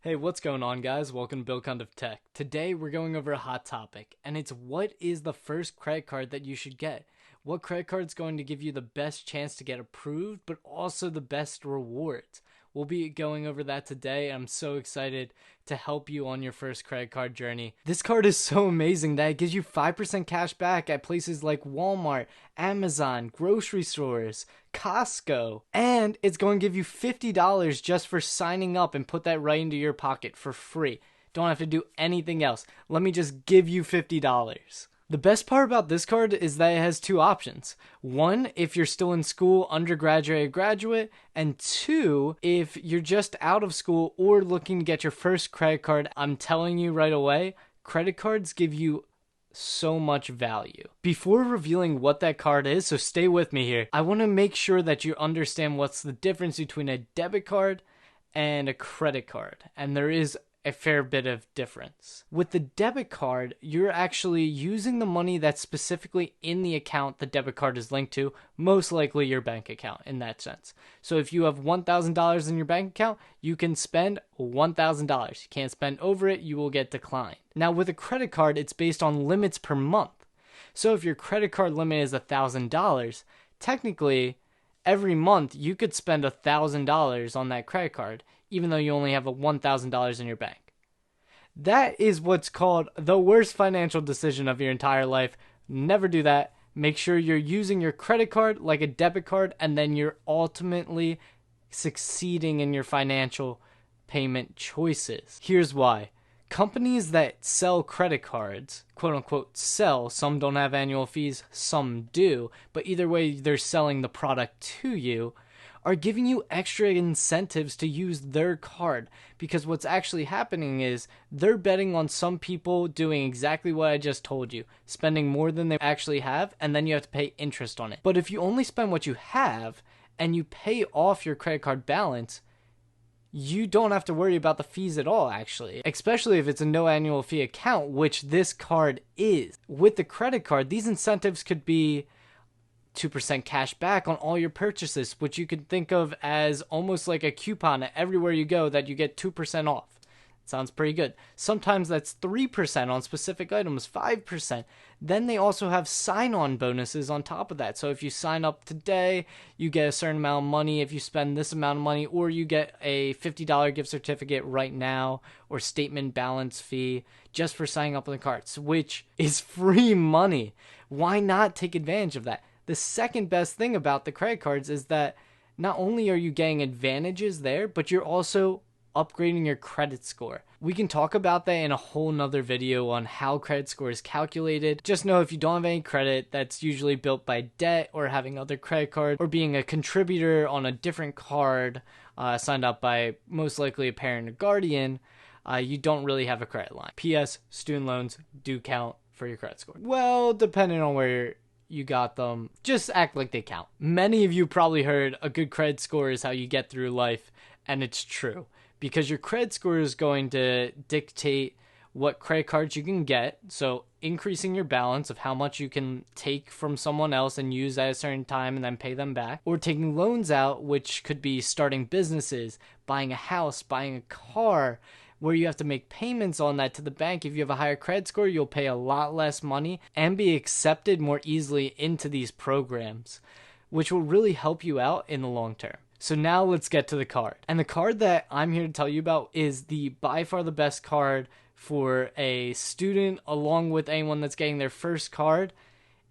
Hey, what's going on, guys? Welcome to Bill Cundiff Tech. Today, we're going over a hot topic, and it's what is the first credit card that you should get? What credit card is going to give you the best chance to get approved, but also the best rewards? We'll be going over that today. I'm so excited to help you on your first credit card journey. This card is so amazing that it gives you 5% cash back at places like Walmart, Amazon, grocery stores, Costco, and it's going to give you $50 just for signing up and put that right into your pocket for free. Don't have to do anything else. Let me just give you $50. The best part about this card is that it has two options. One, if you're still in school, undergraduate or graduate, and two, if you're just out of school or looking to get your first credit card. I'm telling you right away, credit cards give you so much value. Before revealing what that card is, so stay with me here, I want to make sure that you understand what's the difference between a debit card and a credit card. And there is a fair bit of difference. With the debit card, you're actually using the money that's specifically in the account the debit card is linked to, most likely your bank account in that sense. So if you have $1,000 in your bank account, you can spend $1,000. You can't spend over it, you will get declined. Now with a credit card, it's based on limits per month. So if your credit card limit is $1,000, technically every month you could spend $1,000 on that credit card, even though you only have $1,000 in your bank. That is what's called the worst financial decision of your entire life. Never do that. Make sure you're using your credit card like a debit card, and then you're ultimately succeeding in your financial payment choices. Here's why. Companies that sell credit cards, quote unquote sell, some don't have annual fees, some do, but either way they're selling the product to you, are giving you extra incentives to use their card, because what's actually happening is they're betting on some people doing exactly what I just told you, spending more than they actually have, and then you have to pay interest on it. But if you only spend what you have and you pay off your credit card balance, you don't have to worry about the fees at all, actually, especially if it's a no annual fee account, which this card is. With the credit card, these incentives could be 2% cash back on all your purchases, which you could think of as almost like a coupon everywhere you go that you get 2% off. Sounds pretty good. Sometimes that's 3% on specific items, 5%. Then they also have sign-on bonuses on top of that. So if you sign up today, you get a certain amount of money if you spend this amount of money, or you get a $50 gift certificate right now, or statement balance fee just for signing up on the cards, which is free money. Why not take advantage of that? The second best thing about the credit cards is that not only are you getting advantages there, but you're also upgrading your credit score. We can talk about that in a whole nother video on how credit score is calculated. Just know if you don't have any credit, that's usually built by debt or having other credit cards or being a contributor on a different card signed up by most likely a parent or guardian. You don't really have a credit line. P.S. Student loans do count for your credit score. Well, depending on where you got them, just act like they count. Many of you probably heard a good credit score is how you get through life, and it's true. Because your credit score is going to dictate what credit cards you can get. So increasing your balance of how much you can take from someone else and use at a certain time and then pay them back. Or taking loans out, which could be starting businesses, buying a house, buying a car, where you have to make payments on that to the bank. If you have a higher credit score, you'll pay a lot less money and be accepted more easily into these programs, which will really help you out in the long term. So now let's get to the card. And the card that I'm here to tell you about is the by far the best card for a student, along with anyone that's getting their first card,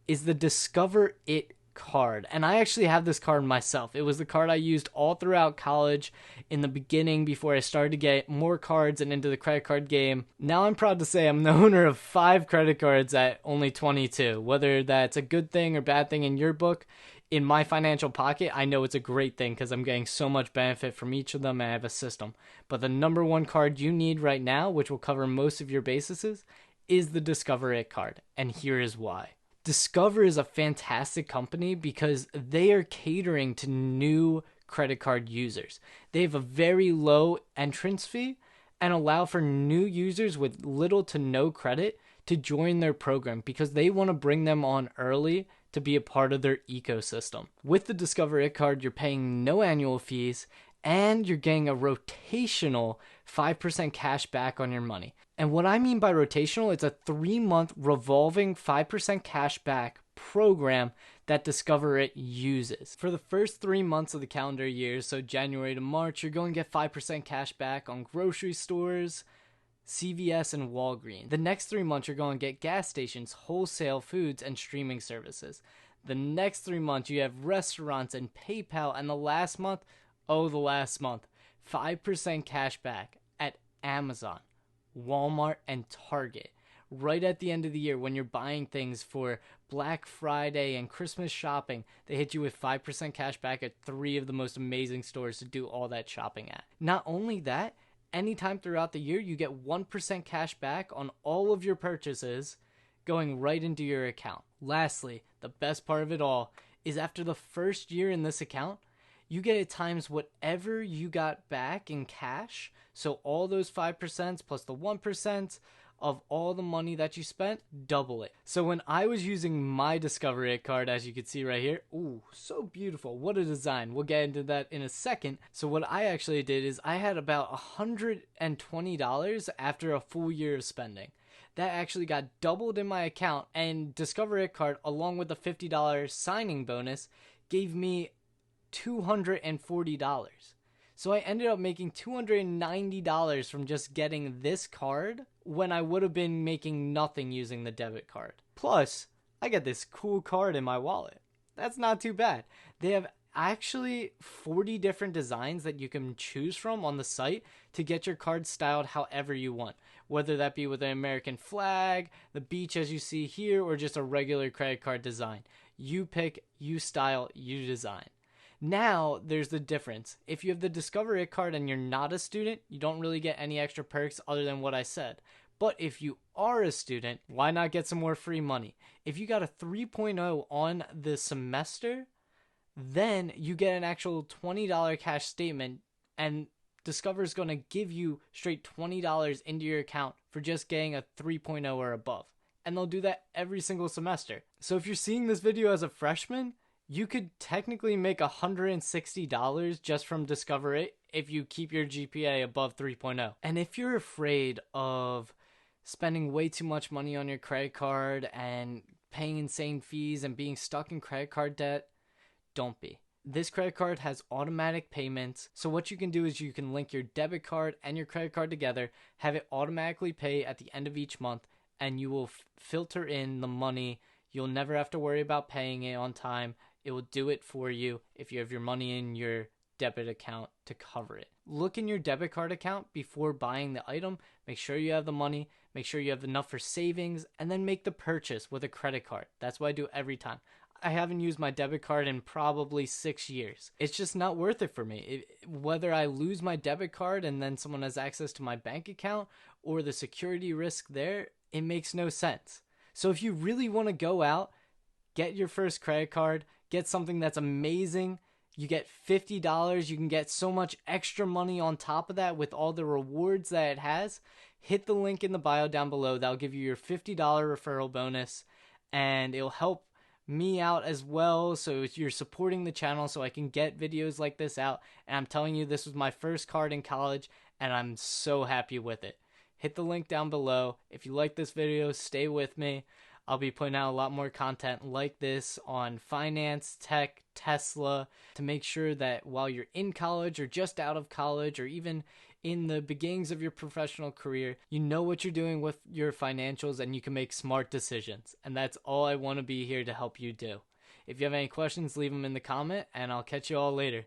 is the Discover It card. And I actually have this card myself. It was the card I used all throughout college in the beginning before I started to get more cards and into the credit card game. Now I'm proud to say I'm the owner of 5 credit cards at only 22. Whether that's a good thing or bad thing in your book, in my financial pocket, I know it's a great thing because I'm getting so much benefit from each of them and I have a system. But the number one card you need right now, which will cover most of your bases, is the Discover It card. And here is why. Discover is a fantastic company because they are catering to new credit card users. They have a very low entrance fee and allow for new users with little to no credit to join their program because they want to bring them on early to be a part of their ecosystem. With the Discover It card, you're paying no annual fees and you're getting a rotational 5% cash back on your money. And what I mean by rotational, it's a 3-month revolving 5% cash back program that Discover It uses. For the first 3 months of the calendar year, so January to March, you're going to get 5% cash back on grocery stores, CVS, and Walgreens. The next 3 months, you're going to get gas stations, wholesale foods, and streaming services. The next 3 months, you have restaurants and PayPal. And the last month, 5% cash back at Amazon, Walmart, and Target. Right at the end of the year, when you're buying things for Black Friday and Christmas shopping, they hit you with 5% cash back at 3 of the most amazing stores to do all that shopping at. Not only that, anytime throughout the year, you get 1% cash back on all of your purchases going right into your account. Lastly, the best part of it all is after the first year in this account, you get at times whatever you got back in cash. So all those 5% plus the 1% of all the money that you spent, double it. So when I was using my Discover It card, as you can see right here, ooh, so beautiful. What a design. We'll get into that in a second. So what I actually did is I had about $120 after a full year of spending. That actually got doubled in my account, and Discover It card, along with the $50 signing bonus, gave me $240. So I ended up making $290 from just getting this card when I would have been making nothing using the debit card. Plus, I get this cool card in my wallet. That's not too bad. They have actually 40 different designs that you can choose from on the site to get your card styled however you want. Whether that be with an American flag, the beach as you see here, or just a regular credit card design. You pick, you style, you design. Now, there's the difference. If you have the Discover It card and you're not a student, you don't really get any extra perks other than what I said. But if you are a student, why not get some more free money? If you got a 3.0 on the semester, then you get an actual $20 cash statement, and Discover is going to give you straight $20 into your account for just getting a 3.0 or above. And they'll do that every single semester. So if you're seeing this video as a freshman, you could technically make $160 just from Discover It if you keep your GPA above 3.0. And if you're afraid of spending way too much money on your credit card and paying insane fees and being stuck in credit card debt, don't be. This credit card has automatic payments. So what you can do is you can link your debit card and your credit card together, have it automatically pay at the end of each month, and you will filter in the money. You'll never have to worry about paying it on time. It will do it for you if you have your money in your debit account to cover it. Look in your debit card account before buying the item. Make sure you have the money. Make sure you have enough for savings, and then make the purchase with a credit card. That's what I do every time. I haven't used my debit card in probably 6 years. It's just not worth it for me. Whether I lose my debit card and then someone has access to my bank account, or the security risk there, it makes no sense. So if you really want to go out, get your first credit card, get something that's amazing. You get $50. You can get so much extra money on top of that with all the rewards that it has. Hit the link in the bio down below. That'll give you your $50 referral bonus, and it'll help me out as well. So you're supporting the channel so I can get videos like this out. And I'm telling you, this was my first card in college, and I'm so happy with it. Hit the link down below. If you like this video, stay with me. I'll be putting out a lot more content like this on finance, tech, Tesla, to make sure that while you're in college or just out of college or even in the beginnings of your professional career, you know what you're doing with your financials and you can make smart decisions. And that's all I want to be here to help you do. If you have any questions, leave them in the comment, and I'll catch you all later.